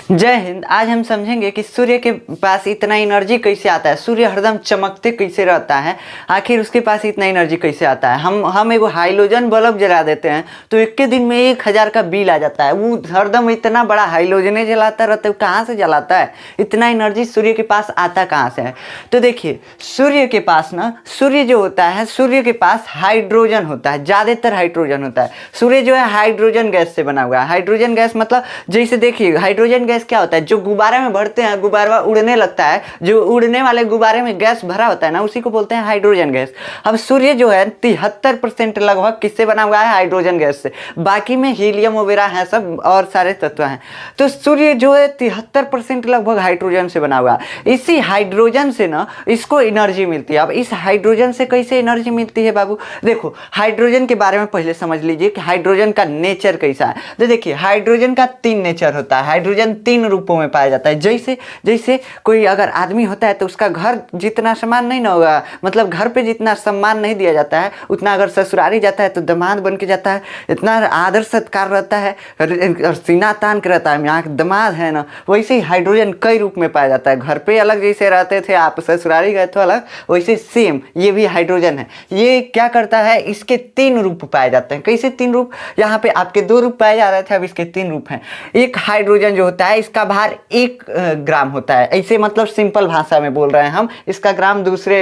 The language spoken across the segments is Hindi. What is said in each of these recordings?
जय हिंद। आज हम समझेंगे कि सूर्य के पास इतना एनर्जी कैसे आता है, सूर्य हरदम चमकते कैसे रहता है, आखिर उसके पास इतना एनर्जी कैसे आता है। हम एगो हाइलोजन बल्ब जला देते हैं तो एक के दिन में 1000 का बिल आ जाता है। वो हरदम इतना बड़ा हाइलोजने जलाता रहता है, कहाँ से जलाता है? इतना एनर्जी सूर्य के पास आता कहाँ से है? तो देखिए सूर्य के पास ना, सूर्य जो होता है, सूर्य के पास हाइड्रोजन होता है, ज़्यादातर हाइड्रोजन होता है। सूर्य जो है हाइड्रोजन गैस से बना हुआ है। हाइड्रोजन गैस मतलब जैसे देखिए हाइड्रोजन गैस क्या होता है, जो गुब्बारे में भरते हैं, गुब्बारा उड़ने लगता है, जो उड़ने वाले गुब्बारे में गैस भरा होता है ना, उसी को बोलते हैं हाइड्रोजन गैस। अब सूर्य जो है 73% लगभग किससे बना हुआ है? हाइड्रोजन गैस से। बाकी में हीलियम वगैरह है सब और सारे तत्व हैं। तो सूर्य जो है 73% लगभग हाइड्रोजन से बना हुआ है। इसी हाइड्रोजन से ना इसको एनर्जी मिलती है। अब इस हाइड्रोजन से कैसे एनर्जी मिलती है बाबू? देखो हाइड्रोजन के बारे में पहले समझ लीजिए कि हाइड्रोजन का नेचर कैसा है। तो देखिए हाइड्रोजन का 3 नेचर होता है। हाइड्रोजन 3 रूपों में पाया जाता है। जैसे कोई अगर आदमी होता है तो उसका घर जितना सम्मान नहीं ना होगा, मतलब घर पे जितना सम्मान नहीं दिया जाता है, उतना अगर ससुरारी जाता है तो दामाद बन के जाता है, इतना आदर सत्कार रहता है और सीना तान के रहता है, यहाँ दामाद है ना। वैसे ही हाइड्रोजन कई रूप में पाया जाता है। घर पे अलग जैसे रहते थे, आप ससुरारी गए तो अलग, वैसे सेम ये भी हाइड्रोजन है। ये क्या करता है, इसके 3 रूप पाए जाते हैं। कैसे 3 रूप? यहाँ पे आपके 2 रूप पाए जा रहे थे, अब इसके 3 रूप हैं। एक हाइड्रोजन जो होता है इसका भार 1 ग्राम होता है। ऐसे मतलब सिंपल भाषा में बोल रहे हैं हम। इसका ग्राम दूसरे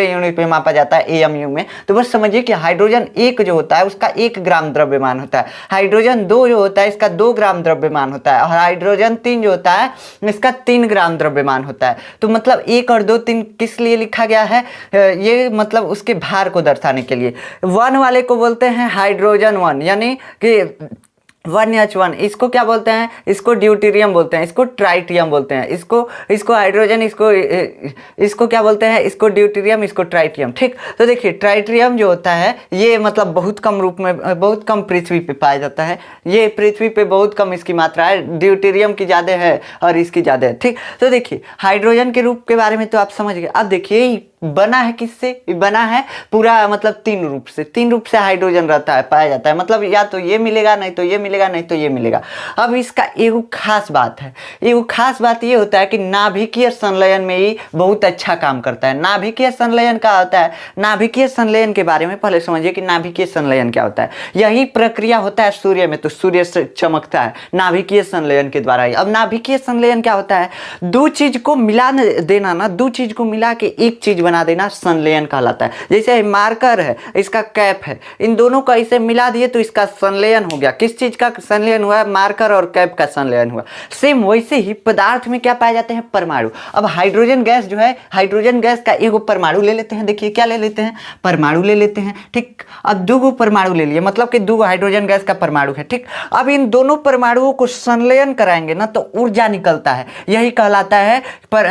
यूनिट में मापा जाता है, एएमयू में। तो बस समझिए कि हाइड्रोजन 1 जो होता है उसका 1 ग्राम द्रव्यमान होता है। हाइड्रोजन 2 जो होता है इसका 2 ग्राम द्रव्यमान होता है। और हाइड्रोजन 3 जो होता है इसका 3 ग्राम द्रव्यमान होता है। तो मतलब 1 और 2 3 किस लिए लिखा गया है? ये मतलब उसके भार को दर्शाने के लिए। 1 वाले को बोलते हैं हाइड्रोजन 1, यानी कि 1H1। इसको क्या बोलते हैं? इसको ड्यूटेरियम बोलते हैं, इसको ट्राइटियम बोलते हैं, इसको हाइड्रोजन, इसको क्या बोलते हैं? इसको ड्यूटेरियम, इसको ट्राइटियम। ठीक, तो देखिए ट्राइटियम जो होता है ये मतलब बहुत कम रूप में, बहुत कम पृथ्वी पे पाया जाता है। ये पृथ्वी पे बहुत कम इसकी मात्रा है, ड्यूटेरियम की ज़्यादा है और इसकी ज़्यादा है। ठीक, तो देखिए हाइड्रोजन के रूप के बारे में तो आप समझ गए। अब देखिए बना है किससे? बना है पूरा मतलब 3 रूप से। 3 रूप से हाइड्रोजन रहता है, पाया जाता है। मतलब या तो ये मिलेगा, नहीं तो ये मिलेगा, नहीं तो ये मिलेगा। अब इसका एगो खास बात है। एगो खास बात ये होता है कि नाभिकीय संलयन में ही बहुत अच्छा काम करता है। नाभिकीय संलयन क्या होता है? नाभिकीय संलयन के बारे में पहले समझिए कि नाभिकीय संलयन क्या होता है। यही प्रक्रिया होता है सूर्य में, तो सूर्य से चमकता है नाभिकीय संलयन के द्वारा ही। अब नाभिकीय संलयन क्या होता है? 2 चीज को मिला देना ना, 2 चीज को मिला के एक चीज बना देना संलयन कहलाता है। जैसे मार्कर है, इसका कैप है, इन दोनों को ऐसे मिला दिए तो इसका संलयन हो गया। किस चीज का संलयन हुआ? मार्कर और कैप का संलयन हुआ। सेम वैसे ही पदार्थ में क्या पाए जाते हैं? परमाणु। अब हाइड्रोजन गैस जो है, हाइड्रोजन गैस का एगो परमाणु ले लेते हैं। देखिए क्या ले लेते हैं? परमाणु ले लेते हैं। ठीक, अब 2 परमाणु ले लिए, मतलब कि 2 हाइड्रोजन गैस का परमाणु है। ठीक, अब इन दोनों परमाणुओं को संलयन कराएंगे ना तो ऊर्जा निकलता है, यही कहलाता है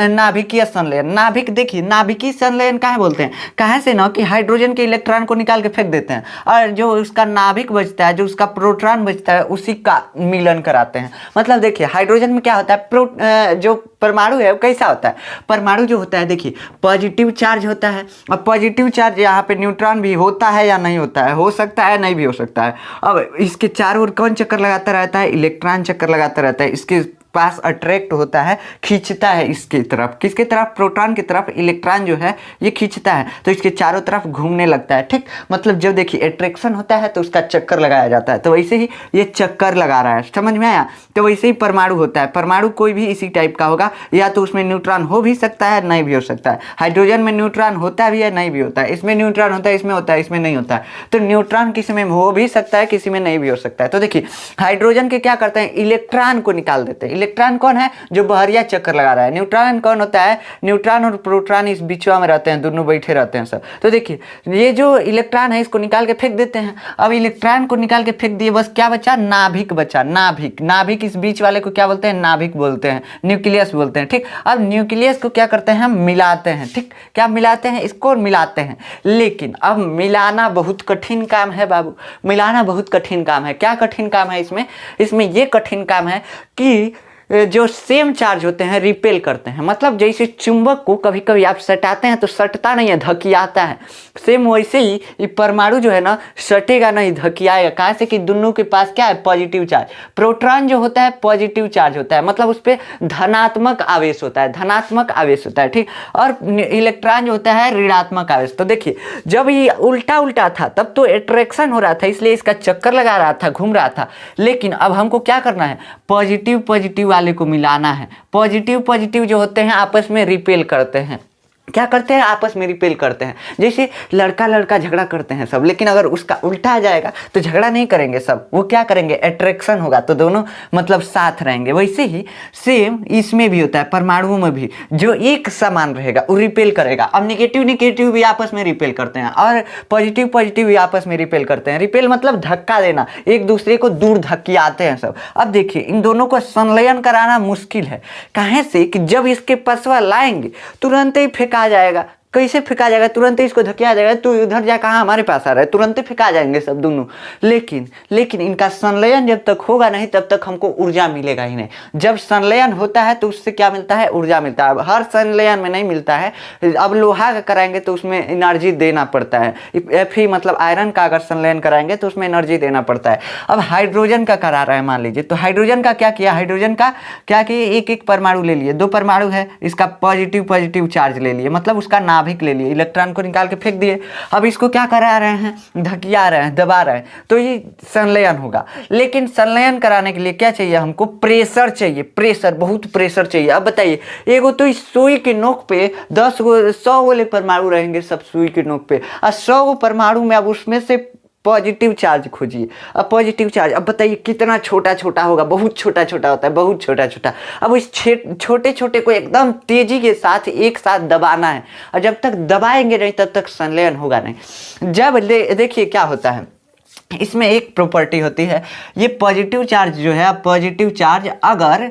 नाभिकीय संलयन। नाभिक देखिए, नाभिकीय संलयन काहे बोलते हैं? काहे से ना कि हाइड्रोजन के इलेक्ट्रॉन को निकाल के फेंक देते हैं और जो उसका नाभिक बचता है, जो उसका प्रोटॉन बचता है, उसी का मिलन कराते हैं। मतलब देखिए हाइड्रोजन में क्या होता है, जो परमाणु है वो कैसा होता है? परमाणु जो होता है देखिए पॉजिटिव चार्ज होता है। अब पॉजिटिव चार्ज यहाँ पे न्यूट्रॉन भी होता है या नहीं होता है? हो सकता है, नहीं भी हो सकता है। अब इसके चारों ओर कौन चक्कर लगाता रहता है? इलेक्ट्रॉन चक्कर लगाता रहता है। इसके पास अट्रैक्ट होता है, खींचता है इसकी तरफ। किसके तरफ? प्रोटॉन की तरफ। इलेक्ट्रॉन जो है ये खींचता है तो इसके चारों तरफ घूमने लगता है। ठीक, मतलब जब देखिए अट्रैक्शन होता है तो उसका चक्कर लगाया जाता है। तो वैसे ही ये चक्कर लगा रहा है, समझ में आया? तो वैसे ही परमाणु होता है। परमाणु कोई भी इसी टाइप का होगा, या तो उसमें न्यूट्रॉन हो भी सकता है, नहीं भी हो सकता है। हाइड्रोजन में न्यूट्रॉन होता भी है, नहीं भी होता है। इसमें न्यूट्रॉन होता है, इसमें होता है, इसमें नहीं होता है। तो न्यूट्रॉन किसी में हो भी सकता है, किसी में नहीं भी हो सकता है। तो देखिए हाइड्रोजन के क्या करते हैं? इलेक्ट्रॉन को निकाल देते हैं। इलेक्ट्रॉन कौन है? जो बहरिया चक्कर लगा रहा है। न्यूट्रॉन कौन होता है? न्यूट्रॉन और प्रोटॉन इस बीचवा में रहते हैं, दोनों बैठे रहते हैं सब। तो देखिए ये जो इलेक्ट्रॉन है इसको निकाल के फेंक देते हैं। अब इलेक्ट्रॉन को निकाल के फेंक दिए, बस क्या बचा? नाभिक बचा। नाभिक इस बीच वाले को क्या बोलते हैं? नाभिक बोलते हैं, न्यूक्लियस बोलते हैं। ठीक, अब न्यूक्लियस को क्या करते हैं? हम मिलाते हैं। ठीक, क्या मिलाते हैं? इसको मिलाते हैं। लेकिन अब मिलाना बहुत कठिन काम है बाबू, मिलाना बहुत कठिन काम है। क्या कठिन काम है इसमें? इसमें ये कठिन काम है कि जो सेम चार्ज होते हैं रिपेल करते हैं। मतलब जैसे चुंबक को कभी कभी आप सटाते हैं तो सटता नहीं है, धकियाता है। सेम वैसे ही ये परमाणु जो है ना सटेगा नहीं, धकियाएगा। कहाँ से कि दोनों के पास क्या है, पॉजिटिव चार्ज। प्रोटॉन जो होता है पॉजिटिव चार्ज होता है, मतलब उस पर धनात्मक आवेश होता है, धनात्मक आवेश होता है, ठीक। और इलेक्ट्रॉन जो होता है ऋणात्मक आवेश। तो देखिए जब ये उल्टा उल्टा था तब तो अट्रैक्शन हो रहा था, इसलिए इसका चक्कर लगा रहा था, घूम रहा था। लेकिन अब हमको क्या करना है, पॉजिटिव पॉजिटिव वाले को मिलाना है। पॉजिटिव पॉजिटिव जो होते हैं आपस में रिपेल करते हैं। क्या करते हैं, आपस में रिपेल करते हैं। जैसे लड़का लड़का झगड़ा करते हैं सब, लेकिन अगर उसका उल्टा आ जाएगा तो झगड़ा नहीं करेंगे सब, वो क्या करेंगे, अट्रैक्शन होगा, तो दोनों मतलब साथ रहेंगे। वैसे ही सेम इसमें भी होता है, परमाणुओं में भी जो एक समान रहेगा वो रिपेल करेगा। अब निगेटिव निगेटिव भी आपस में रिपेल करते हैं और पॉजिटिव पॉजिटिव भी आपस में रिपेल करते हैं। रिपेल मतलब धक्का देना, एक दूसरे को दूर धक्कियाते हैं सब। अब देखिए इन दोनों को संलयन कराना मुश्किल है। कहाँ से कि जब इसके पसवा लाएंगे तुरंत ही फेंका आ जाएगा। कैसे फेंका जाएगा, तुरंत ही इसको धकिया जाएगा, तो उधर जा कहाँ हमारे पास आ रहा है, तुरंत ही फेंका जाएंगे सब दोनों। लेकिन इनका संलयन जब तक होगा नहीं तब तक हमको ऊर्जा मिलेगा ही नहीं। जब संलयन होता है तो उससे क्या मिलता है, ऊर्जा मिलता है। अब हर संलयन में नहीं मिलता है। अब लोहा का कराएंगे तो उसमें एनर्जी देना पड़ता है। Fe मतलब आयरन का अगर संलयन कराएंगे तो उसमें एनर्जी देना पड़ता है। अब हाइड्रोजन का करा रहा है मान लीजिए, तो हाइड्रोजन का क्या किया, हाइड्रोजन का क्या किया, एक एक परमाणु ले लिए, 2 परमाणु है, इसका पॉजिटिव पॉजिटिव चार्ज ले लिए, मतलब उसका नाभिक ले लिए, इलेक्ट्रॉन को निकाल के फेंक दिए। अब इसको क्या करा रहे हैं, धकिया रहे हैं, दबा रहे हैं, तो ये संलयन होगा। लेकिन संलयन कराने के लिए क्या चाहिए हमको, प्रेशर चाहिए, प्रेशर, बहुत प्रेशर चाहिए। अब बताइए एगो तो इस सुई के नोक पे 10 गो 100 वाले परमाणु रहेंगे सब सुई के नोक पे, और 100 गो परमाणु में अब उसमें से पॉजिटिव चार्ज खोजिए। अब पॉजिटिव चार्ज, अब बताइए कितना छोटा छोटा होगा, बहुत छोटा छोटा होता है, बहुत छोटा छोटा। अब इस छोटे छोटे को एकदम तेजी के साथ एक साथ दबाना है, और जब तक दबाएंगे नहीं तब तक संलयन होगा नहीं। जब देखिए क्या होता है, इसमें एक प्रॉपर्टी होती है, ये पॉजिटिव चार्ज जो है, पॉजिटिव चार्ज अगर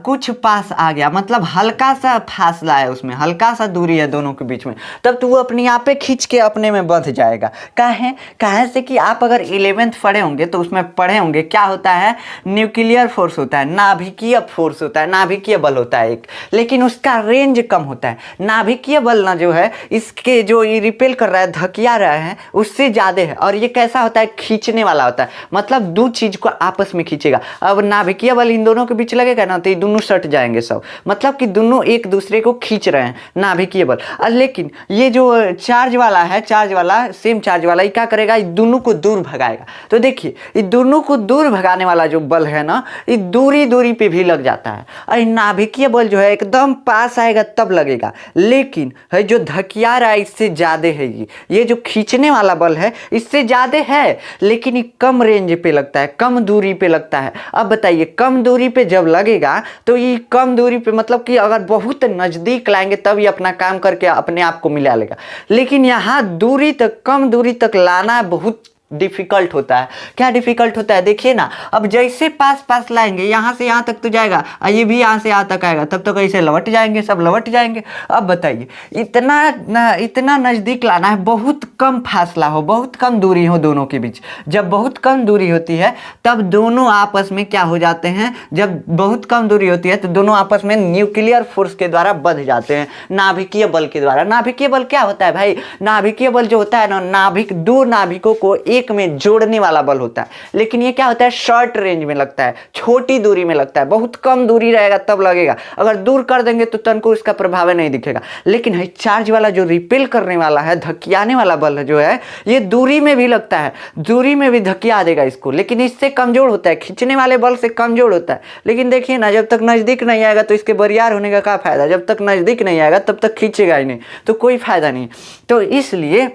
कुछ पास आ गया, मतलब हल्का सा फासला है उसमें, हल्का सा दूरी है दोनों के बीच में, तब तो वो अपने आप पे खींच के अपने में बंध जाएगा। काहे से कि आप अगर 11th पढ़े होंगे तो उसमें पढ़े होंगे क्या होता है, न्यूक्लियर फोर्स होता है, नाभिकीय फोर्स होता है, नाभिकीय बल होता है एक, लेकिन उसका रेंज कम होता है। नाभिकीय बल ना जो है इसके जो ये रिपेल कर रहा है, धकिया रहा है, उससे ज़्यादा है। और ये कैसा होता है, खींचने वाला होता है, मतलब 2 चीज को आपस में खींचेगा। अब नाभिकीय बल इन दोनों के बीच लगेगा ना तो ये दोनों सट जाएंगे सब, मतलब कि दोनों एक दूसरे को खींच रहे हैं, नाभिकीय बल। लेकिन ये जो चार्ज वाला है, चार्ज वाला, सेम चार्ज वाला, ये क्या करेगा, ये दोनों को दूर भगाएगा। तो देखिए ये दोनों को दूर भगाने वाला जो बल है ना, ये दूरी दूरी पे भी लग जाता है। और नाभिकीय बल जो है एकदम पास आएगा तब लगेगा, लेकिन है जो धकिया रहा है इससे ज्यादा है। ये जो खींचने वाला बल है इससे ज्यादा है, लेकिन ये कम रेंज पे लगता है, कम दूरी पे लगता है। अब बताइए कम दूरी पे जब लगेगा तो ये कम दूरी पे मतलब कि अगर बहुत नजदीक लाएंगे तब ये अपना काम करके अपने आप को मिला लेगा, लेकिन यहाँ दूरी तक, कम दूरी तक लाना बहुत डिफिकल्ट होता है। क्या डिफिकल्ट होता है, देखिए ना, अब जैसे पास पास लाएंगे यहाँ से यहाँ तक तो जाएगा, और ये भी यहाँ से यहाँ तक आएगा, तब तक ऐसे लौट जाएंगे, सब लौट जाएंगे। अब बताइए इतना नज़दीक लाना है, बहुत कम फासला हो, बहुत कम दूरी हो दोनों के बीच। जब बहुत कम दूरी होती है तब दोनों आपस में क्या हो जाते हैं, जब बहुत कम दूरी होती है तो दोनों आपस में न्यूक्लियर फोर्स के द्वारा बंध जाते हैं, नाभिकीय बल के द्वारा। नाभिकीय बल क्या होता है भाई, नाभिकीय बल जो होता है ना, नाभिक, 2 नाभिकों को एक में जोड़ने वाला बल होता है। लेकिन ये क्या होता है, शॉर्ट रेंज में लगता है, छोटी दूरी में लगता है, बहुत कम दूरी रहेगा तब लगेगा। अगर दूर कर देंगे तो तनको इसका प्रभाव नहीं दिखेगा। लेकिन है चार्ज वाला जो रिपेल करने वाला है, धकियाने वाला बल जो है, ये दूरी में भी लगता है, दूरी में भी धकिया देगा इसको, लेकिन इससे कमजोर होता है, खींचने वाले बल से कमजोर होता है। लेकिन देखिए ना, जब तक नजदीक नहीं आएगा तो इसके बरियार होने का क्या फायदा, जब तक नजदीक नहीं आएगा तब तक खींचेगा ही नहीं, तो कोई फायदा नहीं। तो इसलिए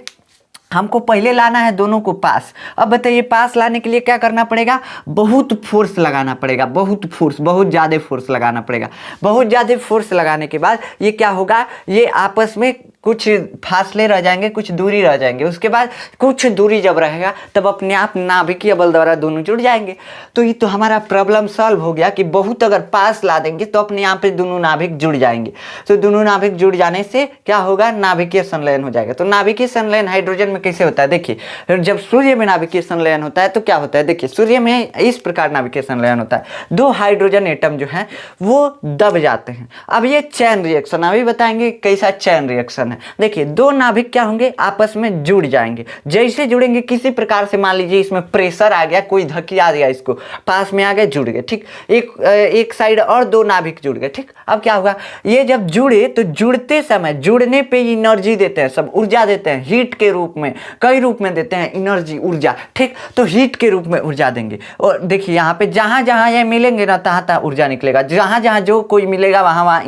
हमको पहले लाना है दोनों को पास। अब बताइए पास लाने के लिए क्या करना पड़ेगा, बहुत फोर्स लगाना पड़ेगा, बहुत फोर्स, बहुत ज़्यादा फोर्स लगाना पड़ेगा। बहुत ज़्यादा फोर्स लगाने के बाद ये क्या होगा, ये आपस में कुछ फासले रह जाएंगे, कुछ दूरी रह जाएंगे, उसके बाद कुछ दूरी जब रहेगा तब अपने आप नाभिकीय बल द्वारा दोनों जुड़ जाएंगे। तो ये तो हमारा प्रॉब्लम सॉल्व हो गया कि बहुत अगर पास ला देंगे तो अपने यहाँ पे दोनों नाभिक जुड़ जाएंगे। तो दोनों नाभिक जुड़ जाने से क्या होगा, नाभिकीय संलयन हो जाएगा। तो नाभिकीय संलयन हाइड्रोजन में कैसे होता है, देखिए जब सूर्य में नाभिकीय संलयन होता है तो क्या होता है, देखिए सूर्य में इस प्रकार नाभिकीय संलयन होता है, दो हाइड्रोजन एटम जो है वो दब जाते हैं। अब ये चैन रिएक्शन अभी बताएंगे कैसा चैन रिएक्शन है। देखिए दो नाभिक क्या होंगे, आपस में जुड़ जाएंगे। जैसे जुड़ेंगे किसी प्रकार से, मान लीजिए इसमें प्रेशर आ गया, कोई धकिया दिया, इसको पास में आ गए, जुड़ गए, ठीक। एक साइड और दो नाभिक जुड़ गए, ठीक। अब क्या होगा, ये जब जुड़े तो जुड़ते समय जुड़ने पे एनर्जी देते हैं, सब ऊर्जा देते हैं हीट के रूप में, कई रूप में देते हैं एनर्जी, ऊर्जा, ठीक। तो हीट के रूप में ऊर्जा देंगे। और देखिए यहाँ पे जहां जहां ये मिलेंगे ना तहां तहां ऊर्जा निकलेगा, जहां जहां जो कोई मिलेगा वहां वहां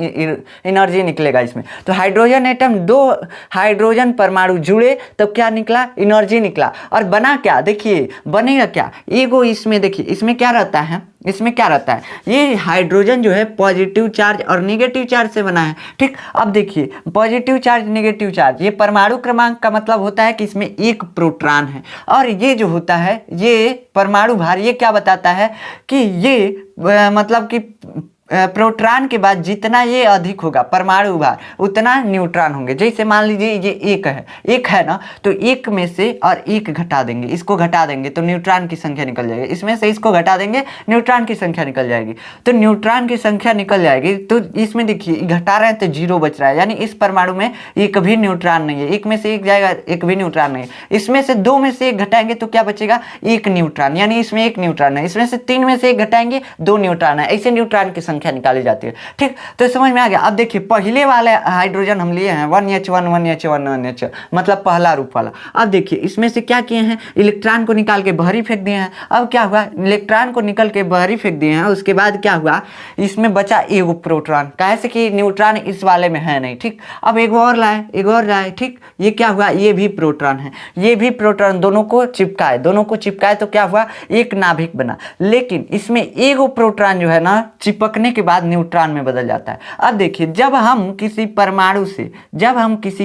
एनर्जी निकलेगा इसमें। तो हाइड्रोजन एटम, दो हाइड्रोजन परमाणु जुड़े तब क्या निकला, एनर्जी निकला। और बना क्या, देखिए बनेगा क्या, एगो इसमें देखिए इसमें क्या रहता है, इसमें क्या रहता है, ये हाइड्रोजन जो है पॉजिटिव चार्ज और नेगेटिव चार्ज से बना है, ठीक। अब देखिए पॉजिटिव चार्ज नेगेटिव चार्ज, ये परमाणु क्रमांक का मतलब होता है कि इसमें एक प्रोटॉन है। और ये जो होता है ये परमाणु भार, ये क्या बताता है कि ये मतलब कि प्रोटॉन के बाद जितना ये अधिक होगा परमाणु भार उतना न्यूट्रॉन होंगे। जैसे मान लीजिए ये एक है ना, तो एक में से और एक घटा देंगे, इसको घटा देंगे तो न्यूट्रॉन की संख्या निकल जाएगी, इसमें से इसको घटा देंगे न्यूट्रॉन की संख्या निकल जाएगी। तो न्यूट्रॉन की संख्या निकल जाएगी, तो इसमें देखिए घटा रहे हैं तो जीरो बच रहा है, यानी इस परमाणु में एक भी न्यूट्रॉन नहीं है, एक में से एक जाएगा, एक भी न्यूट्रॉन नहीं है। इसमें से दो में से एक घटाएंगे तो क्या बचेगा, एक न्यूट्रॉन, यानी इसमें एक न्यूट्रॉन है। इसमें से तीन में से एक घटाएंगे, दो न्यूट्रॉन है। ऐसे न्यूट्रॉन की संख्या निकाली जाती है, ठीक। तो समझ में आ गया। अब देखिए पहले वाले हाइड्रोजन हम लिए हैं 1H1 1H1 1H, मतलब पहला रूप वाला। अब देखिए इसमें से क्या किए हैं, इलेक्ट्रॉन को निकाल के बाहर फेंक दिए हैं। अब क्या हुआ, इलेक्ट्रॉन को निकल के बाहर फेंक दिए हैं, उसके बाद क्या हुआ, इसमें बचा एगो प्रोटॉन, कैसे कि न्यूट्रॉन इस वाले में है नहीं, ठीक। अब एक और लाए, ठीक। ये क्या हुआ, ये भी प्रोटॉन है, ये भी प्रोटॉन, दोनों को चिपकाए तो क्या हुआ, एक नाभिक बना। लेकिन इसमें एगो प्रोटॉन जो है ना चिपकने के बाद न्यूट्रॉन में बदल जाता है। अब देखिए जब हम किसी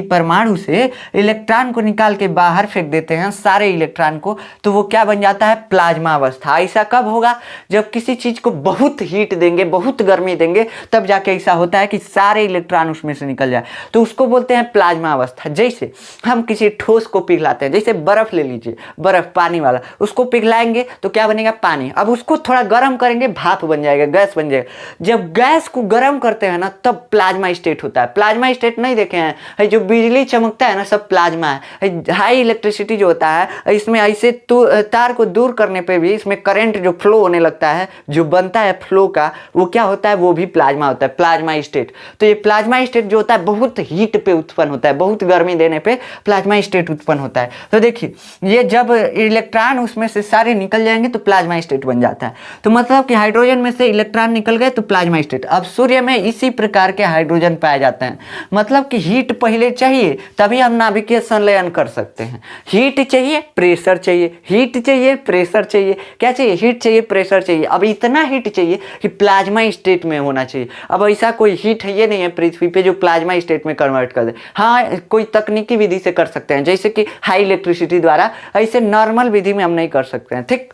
परमाणु से इलेक्ट्रॉन को निकाल के बाहर फेंक देते हैं सारे इलेक्ट्रॉन को, तो वो क्या बन जाता है, प्लाज्मा अवस्था। ऐसा कब होगा, जब किसी चीज को बहुत हीट देंगे, बहुत गर्मी देंगे, तब जाके ऐसा होता है कि सारे इलेक्ट्रॉन उसमें से निकल जाए, तो उसको बोलते हैं प्लाज्मा अवस्था। जैसे हम किसी ठोस को पिघलाते हैं, जैसे बर्फ ले लीजिए, बर्फ पानी वाला, उसको पिघलाएंगे तो क्या बनेगा, पानी। अब उसको थोड़ा गर्म करेंगे, भाप बन जाएगा, गैस बन जाएगा। जब गैस को गर्म करते हैं ना तब प्लाज्मा स्टेट होता है। प्लाज्मा स्टेट नहीं देखे हैं, जो बिजली चमकता है ना सब प्लाज्मा है। हाई इलेक्ट्रिसिटी जो होता है, इसमें ऐसे तार को दूर करने पे भी इसमें करंट जो फ्लो होने लगता है, जो बनता है फ्लो का, वो क्या होता है, वो भी प्लाज्मा होता है, प्लाज्मा स्टेट। तो ये प्लाज्मा स्टेट जो होता है बहुत हीट पे उत्पन्न होता है, बहुत गर्मी देने पे प्लाज्मा स्टेट उत्पन्न होता है। तो देखिए ये जब इलेक्ट्रॉन उसमें से सारे निकल जाएंगे तो प्लाज्मा स्टेट बन जाता है। तो मतलब कि हाइड्रोजन में से इलेक्ट्रॉन निकल गए तो प्लाज्मा स्टेट। अब सूर्य में इसी प्रकार के हाइड्रोजन पाए जाते हैं, मतलब कि हीट पहले चाहिए तभी हम नाभिकीय संलयन कर सकते हैं। हीट चाहिए, प्रेशर चाहिए, हीट चाहिए, प्रेशर चाहिए, क्या चाहिए, हीट चाहिए, प्रेशर चाहिए। अब इतना हीट चाहिए कि प्लाज्मा स्टेट में होना चाहिए। अब ऐसा कोई हीट है ये नहीं है पृथ्वी पे जो प्लाज्मा स्टेट में कन्वर्ट कर दे। हाँ, कोई तकनीकी विधि से कर सकते हैं, जैसे कि हाई इलेक्ट्रिसिटी द्वारा, ऐसे नॉर्मल विधि में हम नहीं कर सकते हैं, ठीक।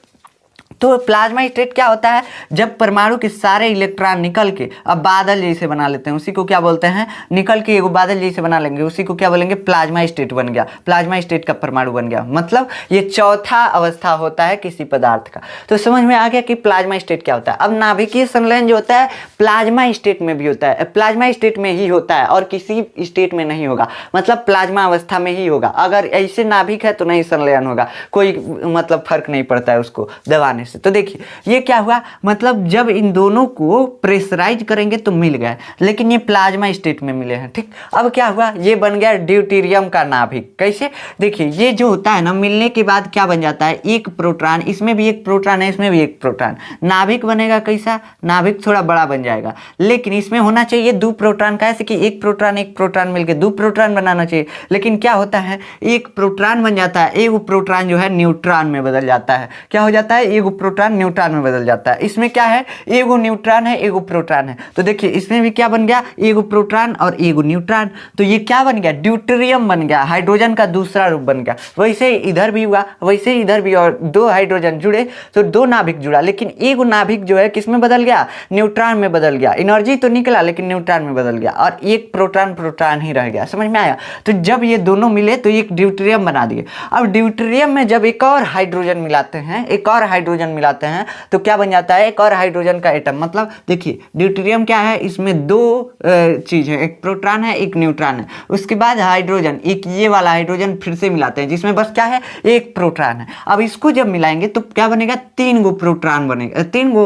तो प्लाज्मा स्टेट क्या होता है, जब परमाणु के सारे इलेक्ट्रॉन निकल के अब बादल जैसे बना लेते हैं, उसी को क्या बोलते हैं, निकल के एगो बादल जैसे बना लेंगे, उसी को क्या बोलेंगे, प्लाज्मा स्टेट बन गया, प्लाज्मा स्टेट का परमाणु बन गया। मतलब ये चौथा अवस्था होता है किसी पदार्थ का। तो समझ में आ गया कि प्लाज्मा स्टेट क्या होता है। अब नाभिकीय संलयन जो होता है प्लाज्मा स्टेट में भी होता है, प्लाज्मा स्टेट में ही होता है और किसी स्टेट में नहीं होगा, मतलब प्लाज्मा अवस्था में ही होगा। अगर ऐसे नाभिक है तो नहीं संलयन होगा, कोई मतलब फर्क नहीं पड़ता है उसको दबाने से। तो देखिए ये क्या हुआ, मतलब जब इन दोनों को प्रेशराइज करेंगे तो मिल गए, लेकिन ये प्लाज्मा स्टेट में मिले हैं, ठीक। अब क्या हुआ, ये बन गया ड्यूटेरियम का नाभिक। कैसे, देखिए ये जो होता है ना, मिलने के बाद क्या बन जाता है, एक प्रोटॉन, इसमें भी एक प्रोटॉन है, इसमें भी एक प्रोटॉन, नाभिक बनेगा। कैसा नाभिक, थोड़ा बड़ा बन जाएगा, लेकिन इसमें होना चाहिए दो प्रोटॉन, कैसे कि एक प्रोटॉन मिलकर दो प्रोटॉन बनाना चाहिए। लेकिन क्या होता है, एक प्रोटॉन बन जाता है, एक प्रोटॉन जो है न्यूट्रॉन में बदल जाता है। क्या हो जाता है, एक प्रोटॉन न्यूट्रॉन में बदल जाता है। इसमें क्या है, एगो न्यूट्रॉन है एगो प्रोटॉन है। तो देखिए इसमें भी क्या बन गया, एगो प्रोटॉन और एगो न्यूट्रॉन। तो ये क्या बन गया, ड्यूटेरियम बन गया, हाइड्रोजन का दूसरा रूप बन गया। वैसे इधर भी हुआ, वैसे इधर भी, और दो हाइड्रोजन जुड़े तो दो नाभिक जुड़ा, लेकिन एगो नाभिक जो है किसमें बदल गया, न्यूट्रॉन में बदल गया। एनर्जी तो निकला लेकिन न्यूट्रॉन में बदल गया, और एक प्रोटॉन प्रोटॉन ही रह गया। समझ में आया। तो जब ये दोनों मिले तो एक ड्यूटेरियम बना दिए। अब ड्यूटेरियम में जब एक और हाइड्रोजन मिलाते हैं, एक और हाइड्रोजन मिलाते हैं तो क्या बन जाता है, एक और हाइड्रोजन का एटम। मतलब देखिए ड्यूटेरियम क्या है, इसमें दो चीज है, एक प्रोटॉन है एक न्यूट्रॉन है। उसके बाद हाइड्रोजन, एक ये वाला हाइड्रोजन फिर से मिलाते हैं जिसमें बस क्या है, एक प्रोटॉन है। अब इसको जब मिलाएंगे तो क्या बनेगा, 3 गो प्रोटॉन बनेगा, 3 गो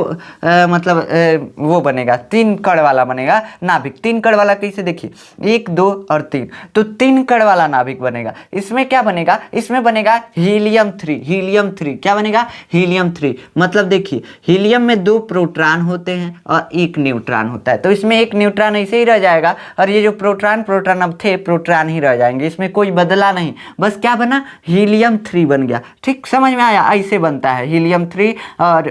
वो बनेगा, 3 कण वाला बनेगा नाभिक। 3 कण वाला कैसे, देखिए 1 2 और 3, तो 3 कण वाला नाभिक बनेगा। इसमें क्या बनेगा, इसमें बनेगा हीलियम 3। हीलियम 3 क्या बनेगा, हीलियम 3। मतलब देखिए हीलियम में 2 प्रोटॉन होते हैं और 1 न्यूट्रॉन होता है, तो इसमें 1 न्यूट्रॉन ऐसे ही रह जाएगा, और ये जो प्रोटॉन अब थे प्रोटॉन ही रह जाएंगे, इसमें कोई बदला नहीं, बस क्या बना, हीलियम 3 बन गया। ठीक, समझ में आया। ऐसे बनता है हीलियम 3 और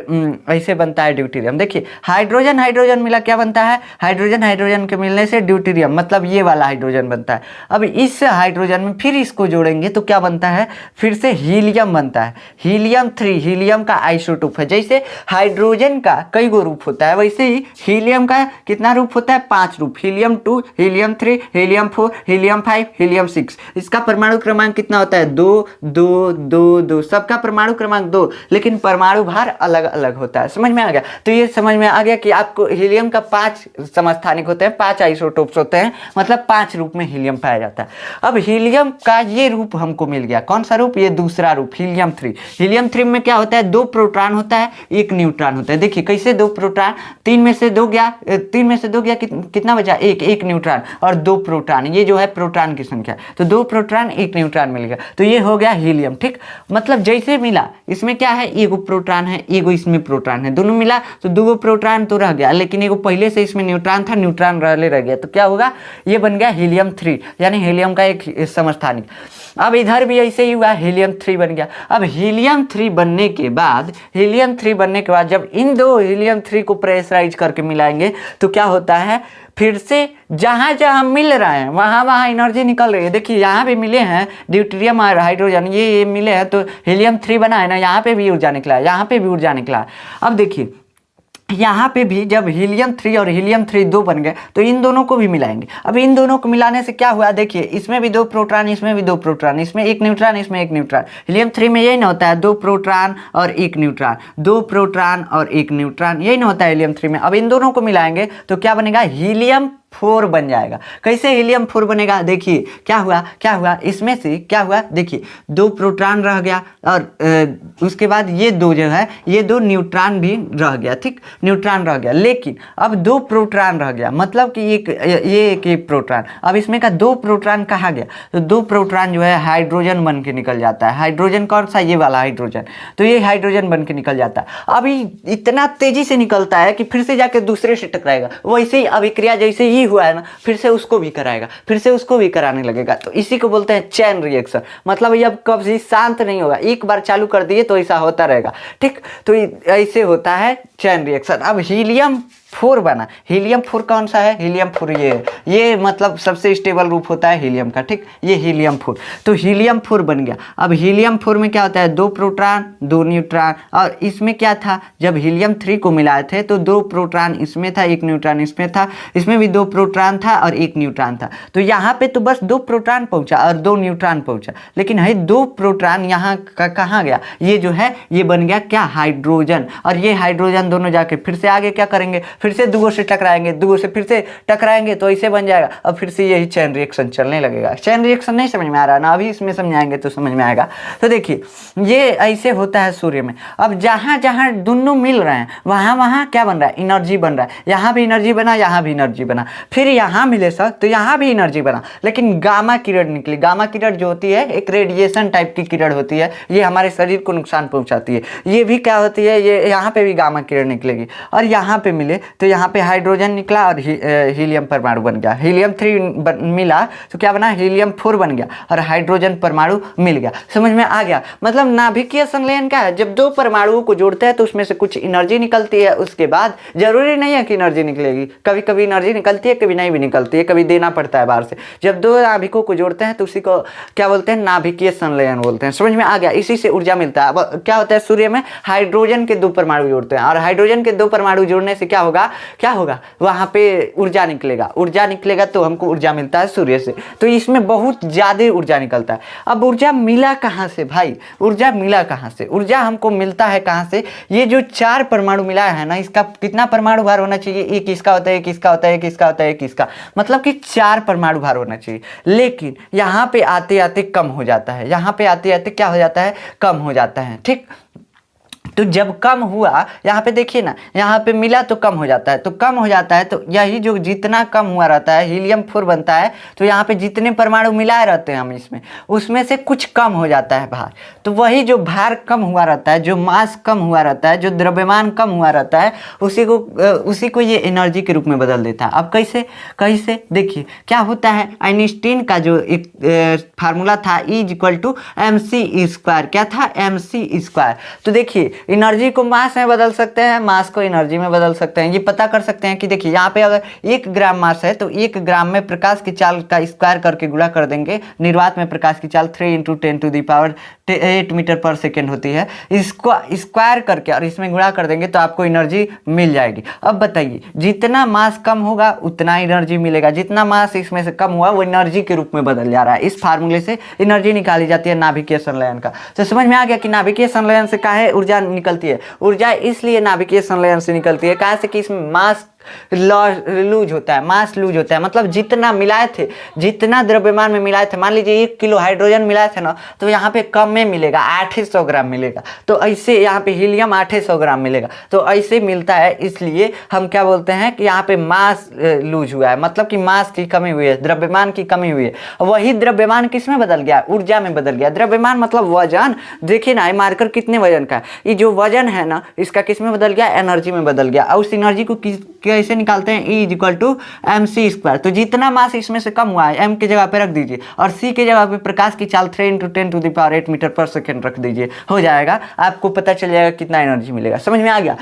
ऐसे बनता है ड्यूटेरियम। देखिए हाइड्रोजन हाइड्रोजन मिला क्या बनता है, हाइड्रोजन हाइड्रोजन के मिलने से ड्यूटेरियम, मतलब ये वाला हाइड्रोजन बनता है। अब इस हाइड्रोजन में फिर इसको जोड़ेंगे तो क्या बनता है, फिर से हीलियम बनता है। हीलियम 3 हीलियम का आइसोटोप है। जैसे हाइड्रोजन का कई गो रूप होता है, वैसे ही हीलियम का कितना रूप होता है, 5 रूप। Helium 2, helium 3, helium 4, helium 5, helium 6। इसका परमाणु क्रमांक कितना होता है, 2 2 2 2। सबका परमाणु क्रमांक 2, लेकिन परमाणु भार अलग अलग होता है। समझ में आ गया। तो ये समझ में आ गया कि आपको हीलियम का 5 समस्थानिक होते हैं, 5 आइसोटोप्स होते हैं, मतलब 5 रूप में हीलियम पाया जाता है। अब हीलियम का ये रूप हमको मिल गया, कौन सा रूप, ये दूसरा रूप हीलियम 3। हीलियम 3 में क्या होता है, 2 प्रोटॉन होता है 1 न्यूट्रॉन होता है। देखिए कैसे, 2 प्रोटॉन, 3 में से 2 गया, 3 में से 2 गया, कितना बचा, 1 न्यूट्रॉन और 2 प्रोटॉन। ये जो है प्रोटॉन की संख्या, तो 2 प्रोटॉन 1 न्यूट्रॉन मिल गया, तो ये हो गया हीलियम। ठीक, मतलब जैसे मिला, इसमें क्या है, एगो प्रोटॉन है एगो इसमें प्रोटॉन है, दोनों मिला तो 2 प्रोटॉन तो रह गया, लेकिन एगो पहले से इसमें न्यूट्रॉन था, न्यूट्रॉन रह गया, तो क्या होगा, ये बन गया हीलियम 3, यानी हीलियम का एक समस्थानिक। अब इधर भी ऐसे ही हुआ, हीलियम 3 बन गया। अब हीलियम 3 बनने के बाद, हीलियम 3 बनने के बाद जब इन दो हीलियम 3 को प्रेशराइज करके मिलाएंगे तो क्या होता है, फिर से जहाँ जहाँ मिल रहे हैं वहाँ वहाँ एनर्जी निकल रही है। देखिए यहाँ भी मिले हैं ड्यूटेरियम और हाइड्रोजन, ये मिले हैं तो हीलियम 3 बना है ना, यहाँ पे भी ऊर्जा निकला है, यहाँ पे भी ऊर्जा निकला है। अब देखिए यहाँ पे भी जब हीलियम 3 और हीलियम 3 2 बन गए तो इन दोनों को भी मिलाएंगे। अब इन दोनों को मिलाने से क्या हुआ, देखिए इसमें भी 2 प्रोटॉन, इसमें भी 2 प्रोटॉन, इसमें 1 न्यूट्रॉन, इसमें 1 न्यूट्रॉन। हीलियम 3 में यही ना होता है, 2 प्रोटॉन और 1 न्यूट्रॉन, 2 प्रोटॉन और 1 न्यूट्रॉन, यही ना होता है हीलियम 3 में। अब इन दोनों को मिलाएंगे तो क्या बनेगा, हीलियम 4 बन जाएगा। कैसे हीलियम 4 बनेगा, देखिए क्या हुआ, इसमें से क्या हुआ, देखिए 2 प्रोटॉन रह गया और उसके बाद ये 2 जो है, ये 2 न्यूट्रॉन भी रह गया। ठीक, न्यूट्रॉन रह गया, लेकिन अब 2 प्रोटॉन रह गया, मतलब कि एक प्रोटॉन। अब इसमें का 2 प्रोटॉन कहाँ गया, तो 2 प्रोटॉन जो है हाइड्रोजन बन के निकल जाता है। हाइड्रोजन कौन सा, ये वाला हाइड्रोजन, तो ये हाइड्रोजन बन के निकल जाता है। अभी इतना तेजी से निकलता है कि फिर से जाके दूसरे से टकराएगा। वैसे ही अभिक्रिया जैसे ही हुआ है ना, फिर से उसको भी कराएगा, फिर से उसको भी कराने लगेगा। तो इसी को बोलते हैं चैन रिएक्शन। मतलब ये अब कभी शांत नहीं होगा, एक बार चालू कर दिए तो ऐसा होता रहेगा। ठीक, तो ऐसे होता है चैन रिएक्शन। अब हीलियम 4 बना। हीलियम 4 कौन सा है, हीलियम 4 ये मतलब सबसे स्टेबल रूप होता है हीलियम का। ठीक, ये हीलियम 4, तो हीलियम 4 बन गया। अब हीलियम 4 में क्या होता है, 2 प्रोटॉन 2 न्यूट्रॉन, और इसमें क्या था, जब हीलियम 3 को मिलाए थे तो 2 प्रोटॉन इसमें था, 1 न्यूट्रॉन इसमें था, इसमें भी 2 प्रोटॉन था और 1 न्यूट्रॉन था। तो यहाँ पे तो बस 2 प्रोटॉन पहुंचा और 2 न्यूट्रॉन पहुंचा, लेकिन है 2 प्रोटॉन यहाँ कहाँ गया, ये जो है ये बन गया क्या, हाइड्रोजन। और ये हाइड्रोजन दोनों जाके फिर से आगे क्या करेंगे, फिर से 2 से टकराएंगे, 2 से फिर से टकराएंगे, तो ऐसे बन जाएगा। अब फिर से यही चैन रिएक्शन चलने लगेगा। चैन रिएक्शन नहीं समझ में आ रहा ना, अभी इसमें समझाएंगे तो समझ में आएगा। तो देखिए ये ऐसे होता है सूर्य में। अब जहाँ जहाँ दोनों मिल रहे हैं वहाँ वहाँ क्या बन रहा है, एनर्जी बन रहा है। यहाँ भी एनर्जी बना, यहाँ भी एनर्जी बना, फिर यहाँ मिले सर तो यहाँ भी एनर्जी बना, लेकिन गामा किरण निकली। गामा किरण जो होती है एक रेडिएशन टाइप की किरण होती है, ये हमारे शरीर को नुकसान पहुँचाती है। ये भी क्या होती है, ये यहाँ पे भी गामा किरण निकलेगी और यहाँ पे मिले तो यहाँ पे हाइड्रोजन निकला और हीलियम परमाणु बन गया। हीलियम 3 मिला तो क्या बना, हीलियम 4 बन गया और हाइड्रोजन परमाणु मिल गया। समझ में आ गया। मतलब नाभिकीय संलयन क्या है, जब दो परमाणुओं को जोड़ते हैं तो उसमें से कुछ एनर्जी निकलती है, उसके बाद जरूरी नहीं है कि एनर्जी निकलेगी, कभी कभी एनर्जी निकलती है, कभी नहीं भी निकलती है, कभी देना पड़ता है बाहर से। जब दो नाभिकों को जोड़ते हैं तो उसी को क्या बोलते हैं, नाभिकीय संलयन बोलते हैं। समझ में आ गया। इसी से ऊर्जा मिलता है। अब क्या होता है, सूर्य में हाइड्रोजन के 2 परमाणु जोड़ते हैं और हाइड्रोजन के 2 परमाणु जोड़ने से क्या होगा वहां पे ऊर्जा निकलेगा तो हमको ऊर्जा मिलता है सूर्य से। तो इसमें बहुत ज्यादा ऊर्जा निकलता है। अब ऊर्जा मिला कहां से भाई, ऊर्जा मिला कहां से, ऊर्जा हमको मिलता है कहां से, ये जो 4 परमाणु मिला है ना, इसका कितना परमाणु भार होना चाहिए, एक इसका होता है, एक इसका होता है, एक इसका होता है, एक इसका, मतलब कि 4 परमाणु भार होना चाहिए। लेकिन यहाँ पे आते आते कम हो जाता है, यहाँ पे आते आते क्या हो जाता है, कम हो जाता है। ठीक, तो जब कम हुआ, यहाँ पे देखिए ना, यहाँ पे मिला तो कम हो जाता है, तो कम हो जाता है तो यही जो जितना कम हुआ रहता है, हीलियम 4 बनता है, तो यहाँ पे जितने परमाणु मिलाए रहते हैं हम इसमें, उसमें से कुछ कम हो जाता है भार। तो वही जो भार कम हुआ रहता है, जो मास कम हुआ रहता है, जो द्रव्यमान कम हुआ रहता है, उसी को ये एनर्जी के रूप में बदल देता है। अब कैसे देखिए क्या होता है। आइंस्टीन का जो एक फार्मूला था E=mc², क्या था, mc²। तो देखिए एनर्जी को मास में बदल सकते हैं, मास को एनर्जी में बदल सकते हैं। ये पता कर सकते हैं कि देखिए यहाँ पे अगर 1 ग्राम मास है तो 1 ग्राम में प्रकाश की चाल का स्क्वायर करके गुणा कर देंगे। निर्वात में प्रकाश की चाल 3 × 10⁸ मीटर पर सेकेंड होती है। इसको स्क्वायर करके और इसमें गुणा कर देंगे तो आपको एनर्जी मिल जाएगी। अब बताइए, जितना मास कम होगा उतना एनर्जी मिलेगा, जितना मास इसमें से कम हुआ वो एनर्जी के रूप में बदल जा रहा है। इस फार्मूले से एनर्जी निकाली जाती है नाभिकीय संलयन का। तो समझ में आ गया कि नाभिकीय संलयन से काहे ऊर्जा निकलती है। ऊर्जा इसलिए नाभिकीय संलयन से निकलती है कहाँ से कि इसमें मास लूज होता है, मास लूज होता है। मतलब जितना मिलाए थे, जितना द्रव्यमान में मिलाए थे, मान लीजिए 1 किलो हाइड्रोजन मिलाए थे ना, तो यहाँ पे कम में मिलेगा, 800 ग्राम मिलेगा। तो ऐसे यहाँ पे हीलियम 800 ग्राम मिलेगा, तो ऐसे मिलता है। इसलिए हम क्या बोलते हैं कि यहाँ पे मास लूज हुआ है, मतलब कि मास की कमी हुई है, द्रव्यमान की कमी हुई है। वही द्रव्यमान किस में बदल गया, ऊर्जा में बदल गया। द्रव्यमान मतलब वजन। देखिए ना, ये मार्कर कितने वजन का है, ये जो वजन है ना, इसका किस में बदल गया, एनर्जी में बदल गया। और उस एनर्जी को कैसे निकालते हैं, E=mc²। तो जितना मास इसमें से कम हुआ है, m की जगह पे रख दीजिए और c की जगह पे प्रकाश की चाल 3 × 10⁸ मीटर पर सेकेंड रख दीजिए, हो जाएगा। आपको पता चल जाएगा कितना एनर्जी मिलेगा। समझ में आ गया।